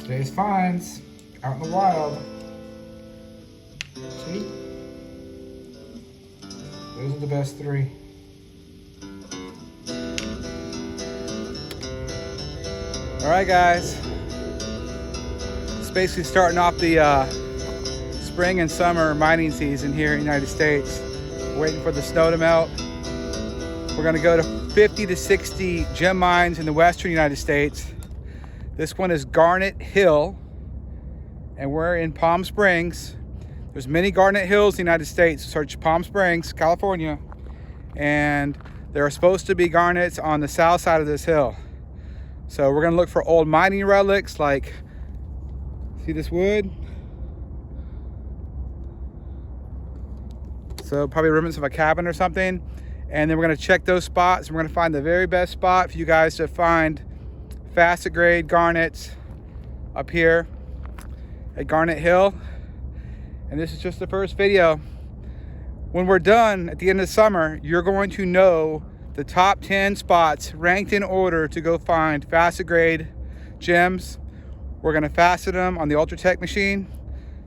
Today's finds out in the wild. See? Those are the best three. All right, guys. It's basically starting off the spring and summer mining season here in the United States. Waiting for the snow to melt. We're gonna go to 50 to 60 gem mines in the western United States. This one is Garnet Hill, and we're in Palm Springs. There's many Garnet Hills in the United States. Search Palm Springs, California, and there are supposed to be garnets on the south side of this hill. So we're gonna look for old mining relics, like, see this wood? So probably remnants of a cabin or something. And then we're gonna check those spots. We're gonna find the very best spot for you guys to find facet grade garnets up here at Garnet Hill. And this is just the first video. When we're done at the end of the summer, you're going to know the top 10 spots ranked in order to go find facet grade gems. We're gonna facet them on the Ultratech machine.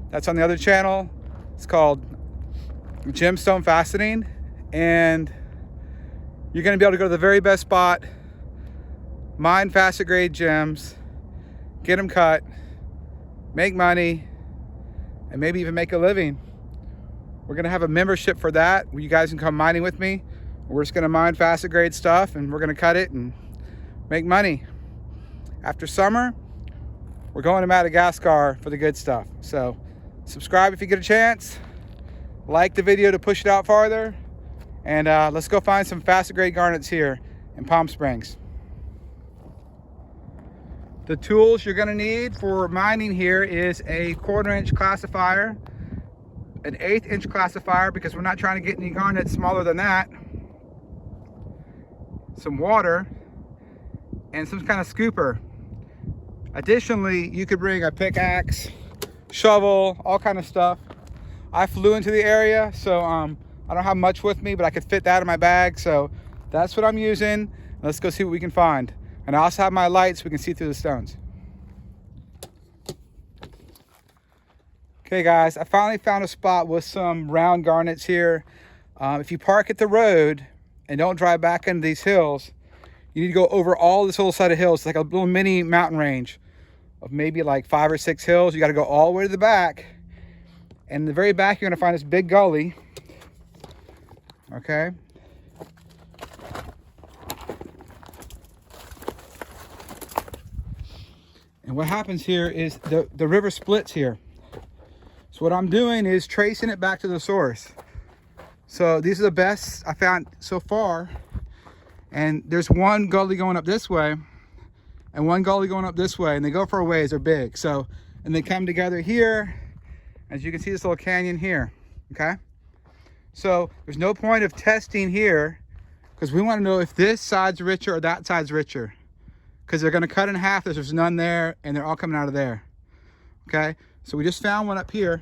That's on the other channel. It's called Gemstone Faceting. And you're gonna be able to go to the very best spot, mine facet grade gems, get them cut, make money, and maybe even make a living. We're gonna have a membership for that, where you guys can come mining with me. We're just gonna mine facet grade stuff, and we're gonna cut it and make money. After summer, we're going to Madagascar for the good stuff. So subscribe if you get a chance. Like the video to push it out farther. And let's go find some facet grade garnets here in Palm Springs. The tools you're gonna need for mining here is a 1/4 inch classifier, an 1/8 inch classifier because we're not trying to get any garnets smaller than that, some water, and some kind of scooper. Additionally, you could bring a pickaxe, shovel, all kind of stuff. I flew into the area, so I don't have much with me, but I could fit that in my bag, so that's what I'm using. Let's go see what we can find. And I also have my lights so we can see through the stones. Okay guys, I finally found a spot with some round garnets here. If you park at the road and don't drive back into these hills, you need to go over all this little set of hills. It's like a little mini mountain range of maybe like 5 or 6 hills. You gotta go all the way to the back. And in the very back, you're gonna find this big gully. Okay. And what happens here is the river splits here. So what I'm doing is tracing it back to the source. So these are the best I found so far. And there's one gully going up this way and one gully going up this way, and they go for a ways, they're big. So, and they come together here. As you can see, this little canyon here, okay? So there's no point of testing here because we want to know if this side's richer or that side's richer, because they're going to cut in half. There's none there, and they're all coming out of there, okay? So we just found one up here.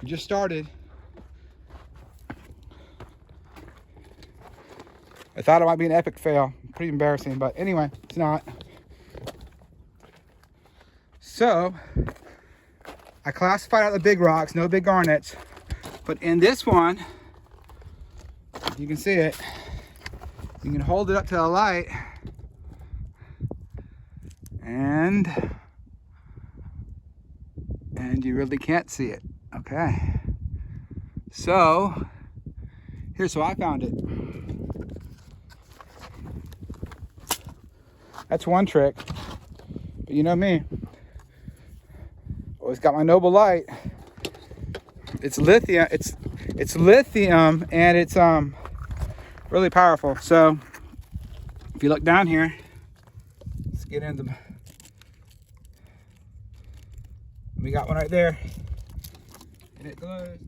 We just started. I thought it might be an epic fail. Pretty embarrassing, but anyway, it's not. So I classified out the big rocks, no big garnets. But in this one, you can see it. You can hold it up to the light. And you really can't see it. Okay. So, here's how I found it. That's one trick. But you know me. Always got my noble light. It's lithium. It's lithium, and it's really powerful. So if you look down here, let's get into. We got one right there, and it glows.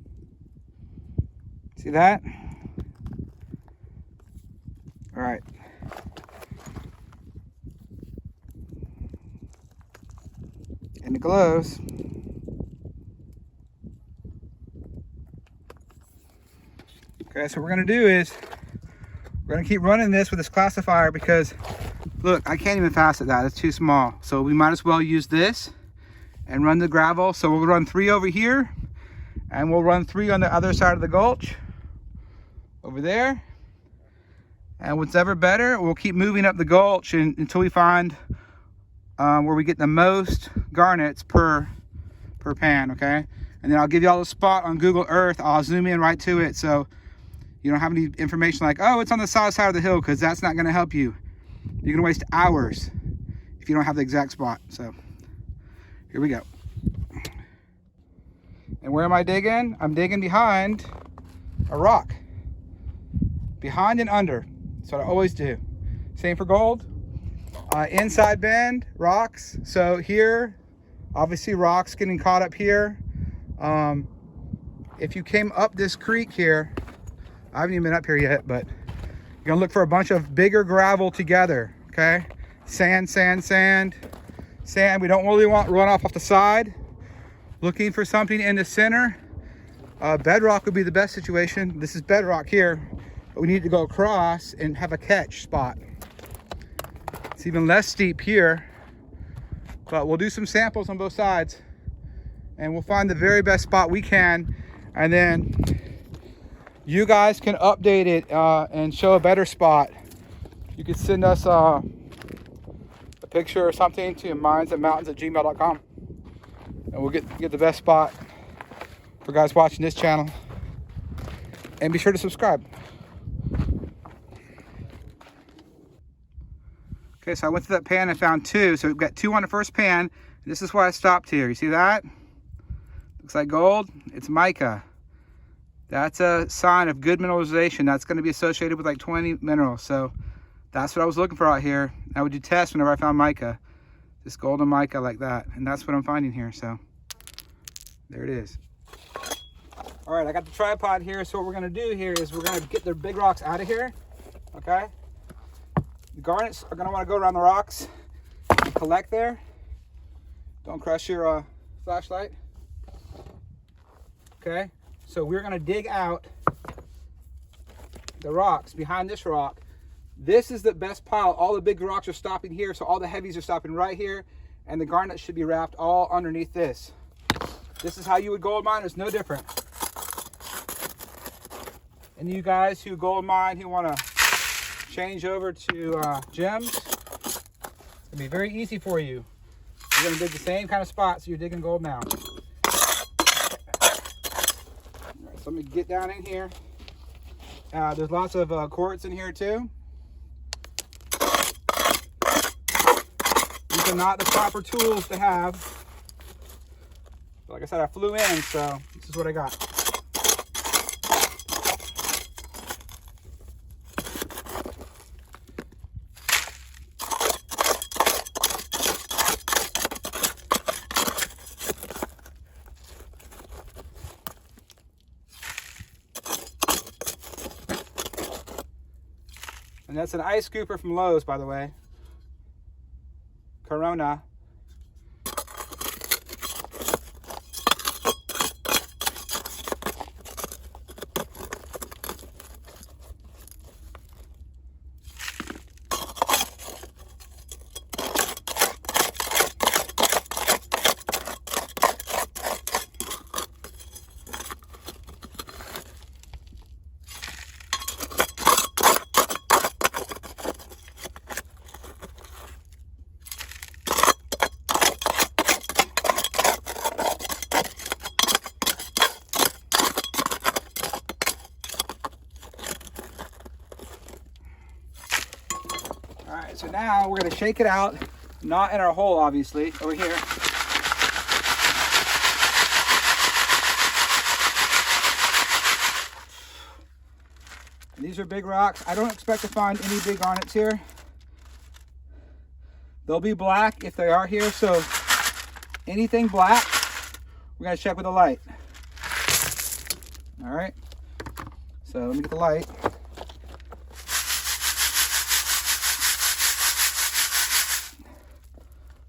See that? All right. And it glows. Okay, so what we're gonna do is we're gonna keep running this with this classifier because Look, I can't even facet that. It's too small. So we might as well use this and run the gravel. So we'll run 3 over here, and we'll run 3 on the other side of the gulch over there. And what's ever better, we'll keep moving up the gulch until we find where we get the most garnets per pan, okay? And then I'll give you all the spot on Google Earth. I'll zoom in right to it, so you don't have any information like, oh, it's on the south side of the hill, because that's not going to help you. You're going to waste hours if you don't have the exact spot. So here we go. And where am I digging? I'm digging behind a rock. Behind and under. That's what I always do. Same for gold. Inside bend, rocks. So here, obviously rocks getting caught up here. If you came up this creek here, I haven't even been up here yet, but you're gonna look for a bunch of bigger gravel together, okay? Sand, sand, sand, sand. We don't really want runoff off the side. Looking for something in the center. Bedrock would be the best situation. This is bedrock here, but we need to go across and have a catch spot. It's even less steep here, but we'll do some samples on both sides and we'll find the very best spot we can, and then you guys can update it and show a better spot. You can send us a picture or something to mindsandmountains@gmail.com, and we'll get the best spot for guys watching this channel. And be sure to subscribe. Okay, so I went to that pan and found 2. So we've got 2 on the first pan. This is why I stopped here. You see that? Looks like gold. It's mica. That's a sign of good mineralization. That's going to be associated with like 20 minerals. So that's what I was looking for out here. I would do tests whenever I found mica. This golden mica like that. And that's what I'm finding here. So there it is. All right, I got the tripod here. So what we're going to do here is we're going to get the big rocks out of here. Okay. The garnets are going to want to go around the rocks and collect there. Don't crush your flashlight. Okay. So we're going to dig out the rocks behind this rock. This is the best pile. All the big rocks are stopping here, so all the heavies are stopping right here, and the garnet should be wrapped all underneath this. This is how you would gold mine. It's no different. And you guys who gold mine, who want to change over to gems, it's going to be very easy for you. You're going to dig the same kind of spots you're digging gold now. So let me get down in here. There's lots of quartz in here too. These are not the proper tools to have. Like I said, I flew in, so this is what I got. And that's an ice scooper from Lowe's, by the way. Corona. Alright, so now we're going to shake it out, not in our hole obviously, over here. And these are big rocks. I don't expect to find any big garnets here. They'll be black if they are here, so anything black, we're going to check with a light. Alright, so let me get the light.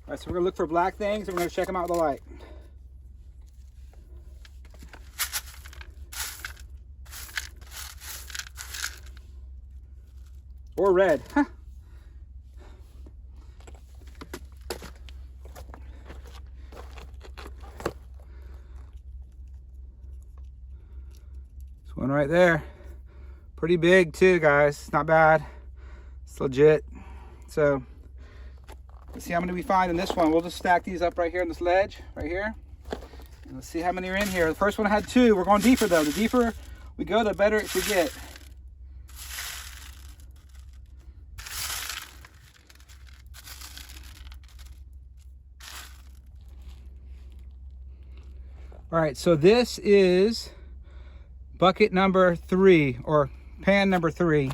All right, so we're gonna look for black things and we're gonna check them out with a light. Or red, huh? One right there. Pretty big too, guys. It's not bad. It's legit. So let's see how many we find in this one. We'll just stack these up right here on this ledge, right here. And let's see how many are in here. The first one had 2. We're going deeper though. The deeper we go, the better it should get. All right, so this is bucket number 3, or pan number 3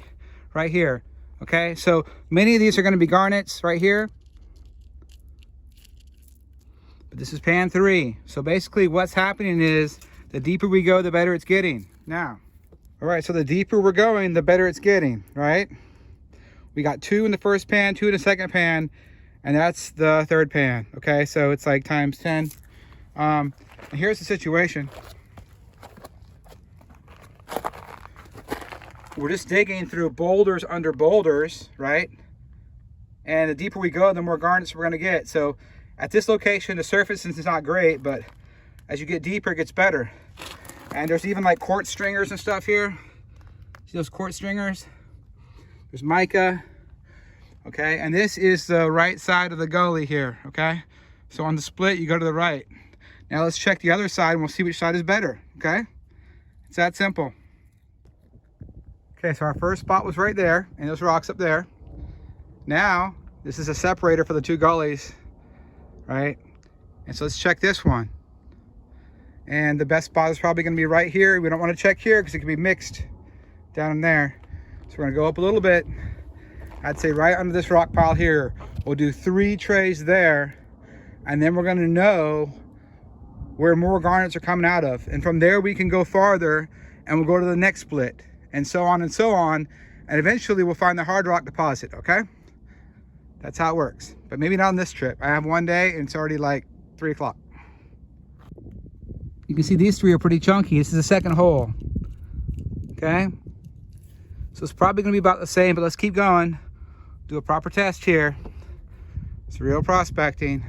right here. Okay, so many of these are going to be garnets right here, but this is pan 3. So basically what's happening is the deeper we go, the better it's getting. Now, all right, so the deeper we're going, the better it's getting, right? We got 2 in the first pan, 2 in the second pan, and that's the third pan. Okay, so it's like times 10. And here's the situation. We're just digging through boulders under boulders, right? And the deeper we go, the more garnets we're going to get. So at this location, the surface is not great, but as you get deeper, it gets better. And there's even like quartz stringers and stuff here. See those quartz stringers? There's mica. Okay, and this is the right side of the gully here, okay? So on the split, you go to the right. Now let's check the other side and we'll see which side is better, okay? It's that simple. Okay, so our first spot was right there, and those rocks up there. Now, this is a separator for the 2 gullies, right? And so let's check this one. And the best spot is probably gonna be right here. We don't wanna check here because it can be mixed down in there. So we're gonna go up a little bit. I'd say right under this rock pile here. We'll do 3 trays there, and then we're gonna know where more garnets are coming out of. And from there we can go farther and we'll go to the next split, and so on and so on. And eventually we'll find the hard rock deposit, okay? That's how it works. But maybe not on this trip. I have one day and it's already like 3 o'clock. You can see these 3 are pretty chunky. This is the second hole, okay? So it's probably gonna be about the same, but let's keep going. Do a proper test here. It's real prospecting.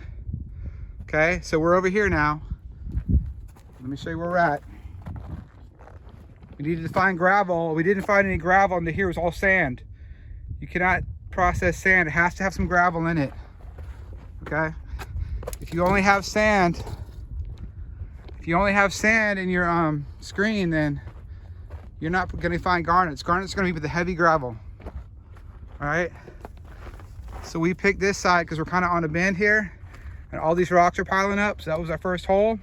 Okay, so we're over here now. Let me show you where we're at. We needed to find gravel. We didn't find any gravel, and here was all sand. You cannot process sand. It has to have some gravel in it. Okay? If you only have sand, in your screen, then you're not gonna find garnets. Garnets are gonna be with the heavy gravel. All right? So we picked this side because we're kind of on a bend here, and all these rocks are piling up. So that was our first hole.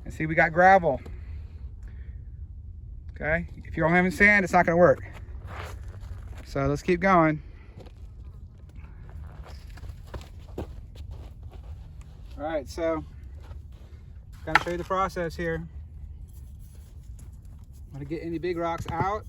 And see, we got gravel. Okay, if you're only having sand, it's not going to work. So let's keep going. All right, so I'm going to show you the process here. I'm going to get any big rocks out.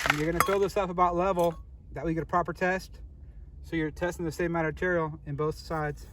And you're going to fill this up about level, that way you get a proper test. So you're testing the same amount of material in both sides.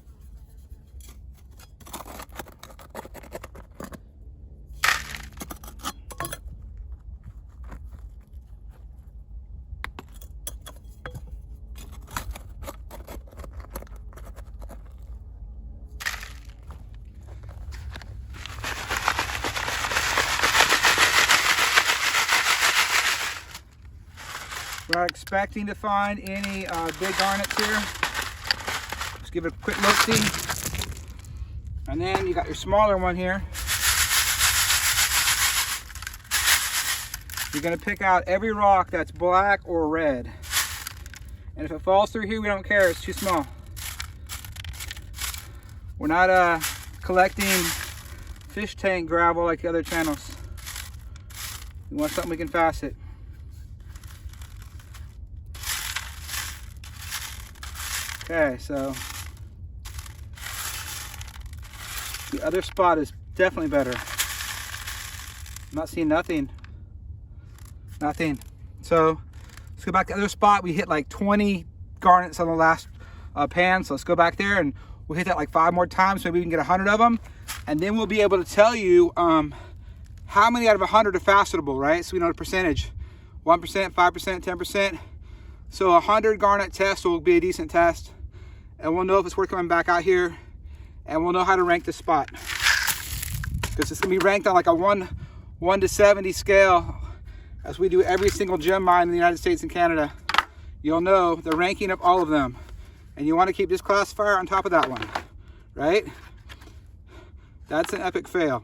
We're not expecting to find any big garnets here. Just give it a quick look-see. And then you got your smaller one here. You're gonna pick out every rock that's black or red. And if it falls through here, we don't care, it's too small. We're not collecting fish tank gravel like the other channels. We want something we can facet. Okay, so the other spot is definitely better. I'm not seeing nothing. Nothing. So Let's go back to the other spot. We hit like 20 garnets on the last pan. So let's go back there and we'll hit that like 5 more times. Maybe we can get 100 of them. And then we'll be able to tell you how many out of 100 are facetable, right? So we know the percentage. 1%, 5%, 10%. So 100 garnet test will be a decent test. And we'll know if it's worth coming back out here. And we'll know how to rank the spot. Because it's gonna be ranked on like a 1 to 70 scale, as we do every single gem mine in the United States and Canada. You'll know the ranking of all of them. And you wanna keep this classifier on top of that one, right? That's an epic fail.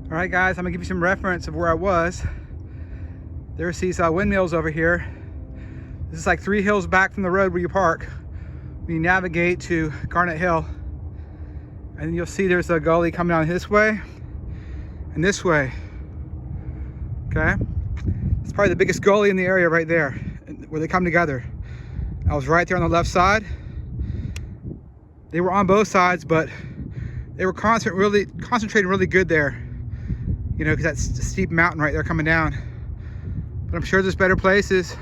All right, guys, I'm gonna give you some reference of where I was. There's these windmills over here. This is like 3 hills back from the road where you park. When you navigate to Garnet Hill, and then you'll see there's a gully coming down this way and this way, okay? It's probably the biggest gully in the area right there, where they come together. I was right there on the left side. They were on both sides, but they were concentrating really good there. You know, because that's a steep mountain right there coming down. But I'm sure there's better places.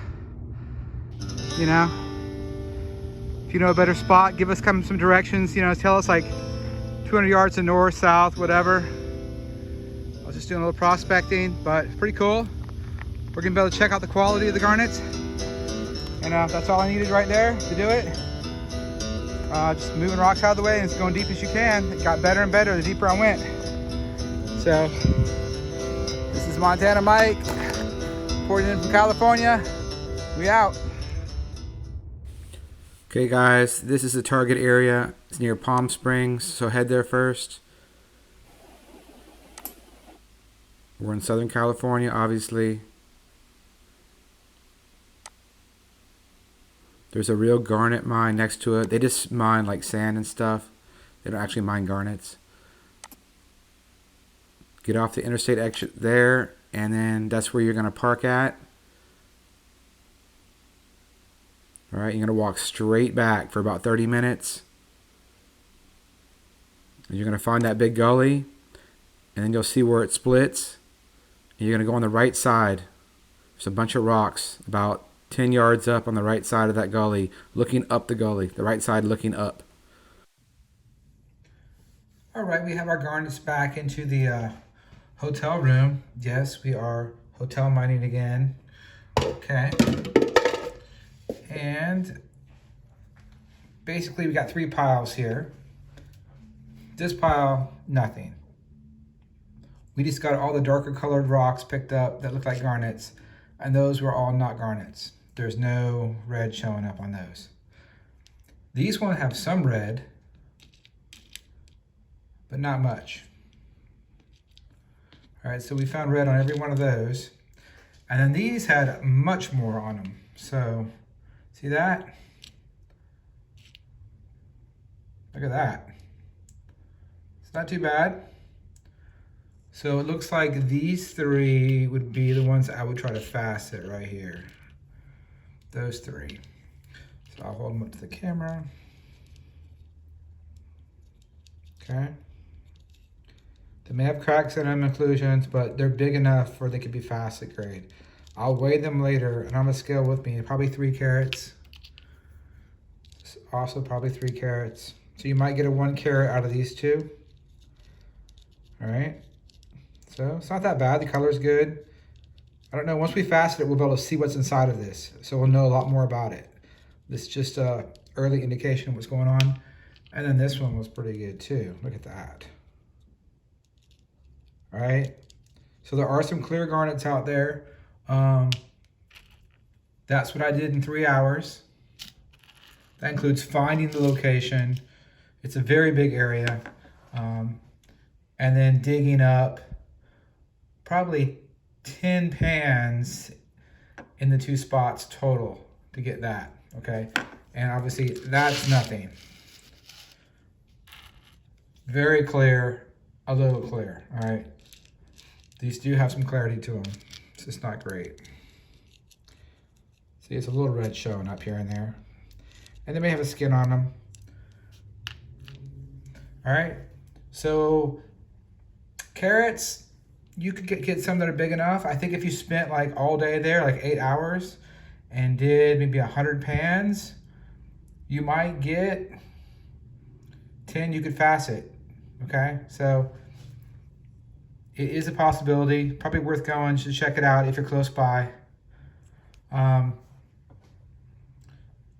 You know, if you know a better spot, give us some directions. You know, tell us like 200 yards to north, south, whatever. I was just doing a little prospecting, but it's pretty cool. We're gonna be able to check out the quality of the garnets. And that's all I needed right there to do it. Just moving rocks out of the way and it's going deep as you can. It got better and better the deeper I went. So, this is Montana Mike, reporting in from California. We out. Okay guys, this is the target area. It's near Palm Springs, so head there first. We're in Southern California, obviously. There's a real garnet mine next to it. They just mine like sand and stuff. They don't actually mine garnets. Get off the interstate exit there, and then that's where you're gonna park at. All right, you're gonna walk straight back for about 30 minutes. And you're gonna find that big gully, and then you'll see where it splits. And you're gonna go on the right side. There's a bunch of rocks about 10 yards up on the right side of that gully, looking up the gully, the right side looking up. All right, we have our garnets back into the hotel room. Yes, we are hotel mining again. Okay. And basically we got 3 piles here. This pile, nothing. We just got all the darker colored rocks picked up that look like garnets, and those were all not garnets. There's no red showing up on those. These ones have some red, but not much. All right, so we found red on every one of those. And then these had much more on them. So, see that? Look at that. It's not too bad. So it looks like these 3 would be the ones I would try to facet right here. Those 3. So I'll hold them up to the camera. Okay. They may have cracks in them, occlusions, but they're big enough where they could be facet grade. I'll weigh them later, and I'm gonna scale with me. Probably 3 carats. Also probably 3 carats. So you might get a 1 carat out of these 2. All right. So it's not that bad. The color's good. I don't know. Once we facet it, we'll be able to see what's inside of this. So we'll know a lot more about it. This is just a early indication of what's going on. And then this one was pretty good too. Look at that. All right. So there are some clear garnets out there. That's what I did in 3 hours. That includes finding the location. It's a very big area. And then digging up probably 10 pans in the 2 spots total to get that, okay? And obviously that's nothing. Very clear, a little clear, all right? These do have some clarity to them. It's just not great. See, it's a little red showing up here and there. And they may have a skin on them. All right, So carats, you could get some that are big enough. I think if you spent like all day there, like 8 hours, and did maybe 100 pans, you might get 10 you could facet, okay? So it is a possibility, probably worth going to check it out if you're close by.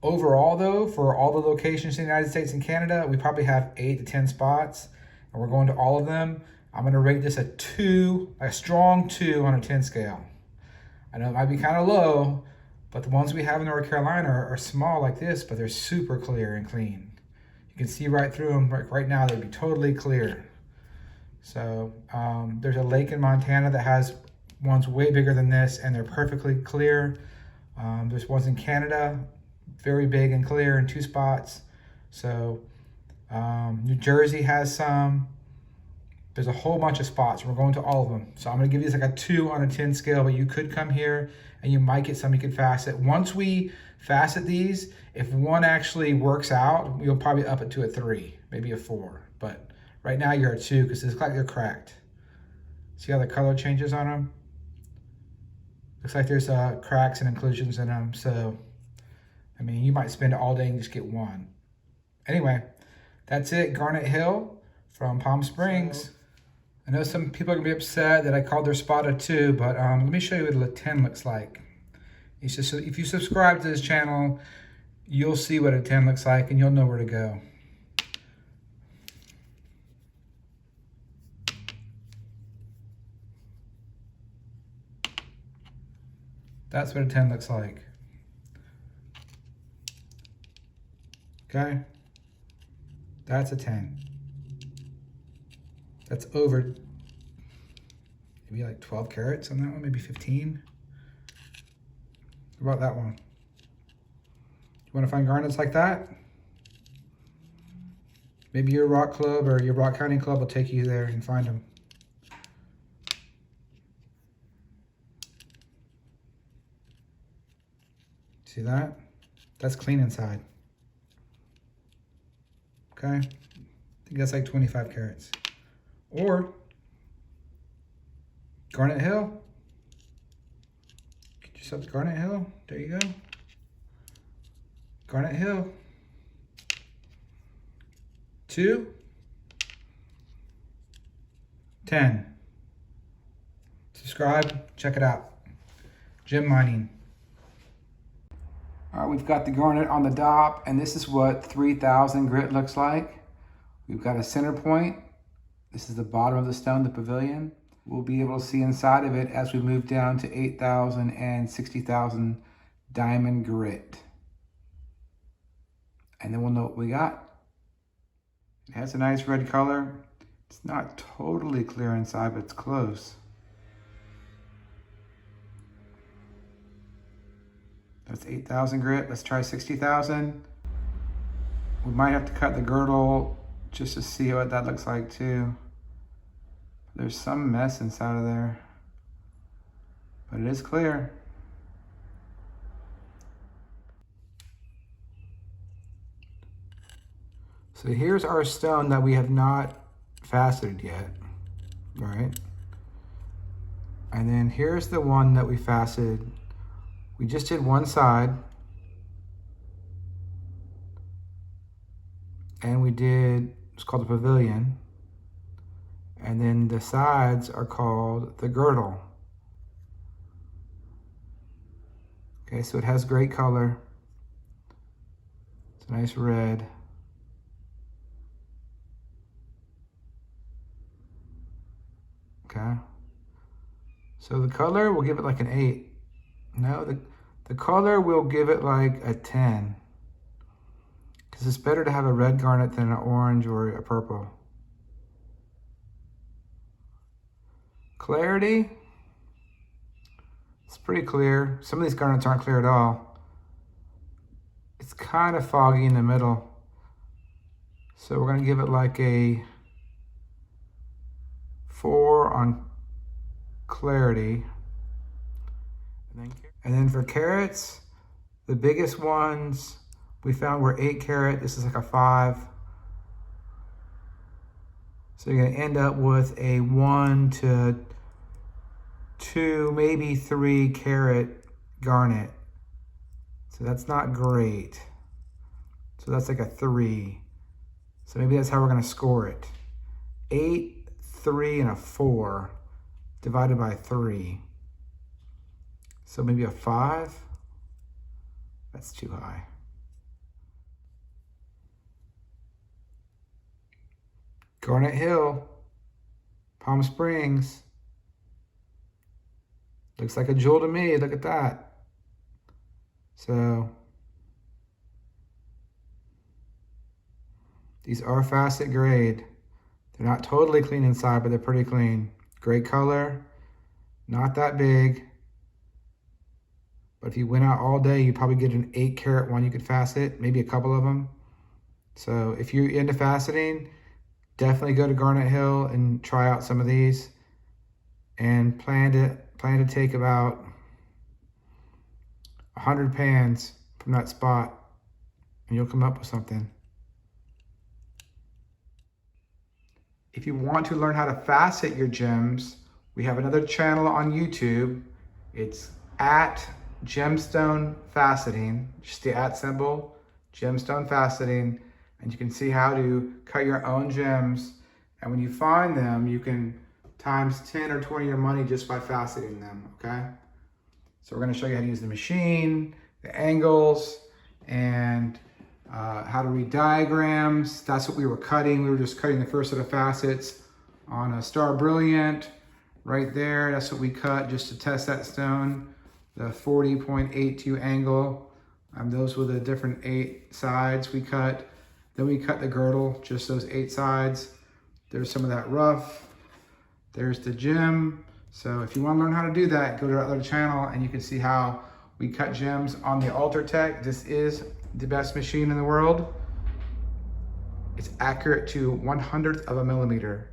Overall though, for all the locations in the United States and Canada, we probably have 8 to 10 spots, and we're going to all of them. I'm gonna rate this a 2, a strong 2 on a 10 scale. I know it might be kind of low, but the ones we have in North Carolina are small like this, but they're super clear and clean. You can see right through them. Right now, they'd be totally clear. So there's a lake in Montana that has ones way bigger than this, and they're perfectly clear. There's ones in Canada, very big and clear in 2 spots. So New Jersey has some. There's a whole bunch of spots. We're going to all of them. So I'm gonna give you like a 2 on a 10 scale, but you could come here and you might get some you could facet. Once we facet these, if one actually works out, you'll probably up it to a 3, maybe a 4. But right now you're at 2 because it looks like they're cracked. See how the color changes on them? Looks like there's cracks and inclusions in them. So, I mean, you might spend all day and just get 1. Anyway, that's it. Garnet Hill from Palm Springs. I know some people are gonna be upset that I called their spot a 2, but let me show you what a 10 looks like. It's just, if you subscribe to this channel, you'll see what a 10 looks like and you'll know where to go. That's what a 10 looks like. Okay? That's a 10. That's over maybe like 12 carats on that one, maybe 15. What about that one? You want to find garnets like that? Maybe your rock club or your rock county club will take you there and find them. See that? That's clean inside. Okay? I think that's like 25 carats. Or Garnet Hill. Get yourself to Garnet Hill. There you go. Garnet Hill. 2. 10. Subscribe. Check it out. Gem mining. All right, we've got the garnet on the dop, and this is what 3000 grit looks like. We've got a center point. This is the bottom of the stone, the pavilion. We'll be able to see inside of it as we move down to 8,000 and 60,000 diamond grit. And then we'll know what we got. It has a nice red color. It's not totally clear inside, but it's close. That's 8,000 grit. Let's try 60,000. We might have to cut the girdle just to see what that looks like too. There's some mess inside of there, but it is clear. So here's our stone that we have not faceted yet, right? And then here's the one that we faceted. We just did one side, and we did, it's called the pavilion, and then the sides are called the girdle. Okay, so it has great color. It's a nice red. Okay, so the color, we'll give it like an 8. No, the color, we'll give it like a 10. Because it's better to have a red garnet than an orange or a purple. Clarity, it's pretty clear. Some of these garnets aren't clear at all. It's kind of foggy in the middle. So we're gonna give it like a 4 on clarity. And then for carats, the biggest ones we found were 8 carat. This is like a 5. So you're gonna end up with a 1 to 2, maybe 3 carat garnet. So that's not great. So that's like a 3. So maybe that's how we're gonna score it. 8, 3, and a 4 divided by 3. So maybe a 5. That's too high. Garnet Hill, Palm Springs. Looks like a jewel to me, look at that. So, these are facet grade. They're not totally clean inside, but they're pretty clean. Great color, not that big. But if you went out all day, you'd probably get an 8 carat one you could facet, maybe a couple of them. So if you're into faceting, definitely go to Garnet Hill and try out some of these. And plan to take about 100 pans from that spot, and you'll come up with something. If you want to learn how to facet your gems, we have another channel on YouTube. It's at Gemstone Faceting, just the at symbol, Gemstone Faceting, and you can see how to cut your own gems. And when you find them, you can times 10 or 20 your money just by faceting them, okay? So we're gonna show you how to use the machine, the angles, and how to read diagrams. That's what we were cutting. We were just cutting the first set of facets on a Star Brilliant right there. That's what we cut just to test that stone, the 40.82 angle. Those were the different 8 sides we cut. Then we cut the girdle, just those 8 sides. There's some of that rough. There's the gem. So if you want to learn how to do that, go to our other channel and you can see how we cut gems on the Ultratech. This is the best machine in the world. It's accurate to 1/100th of a millimeter.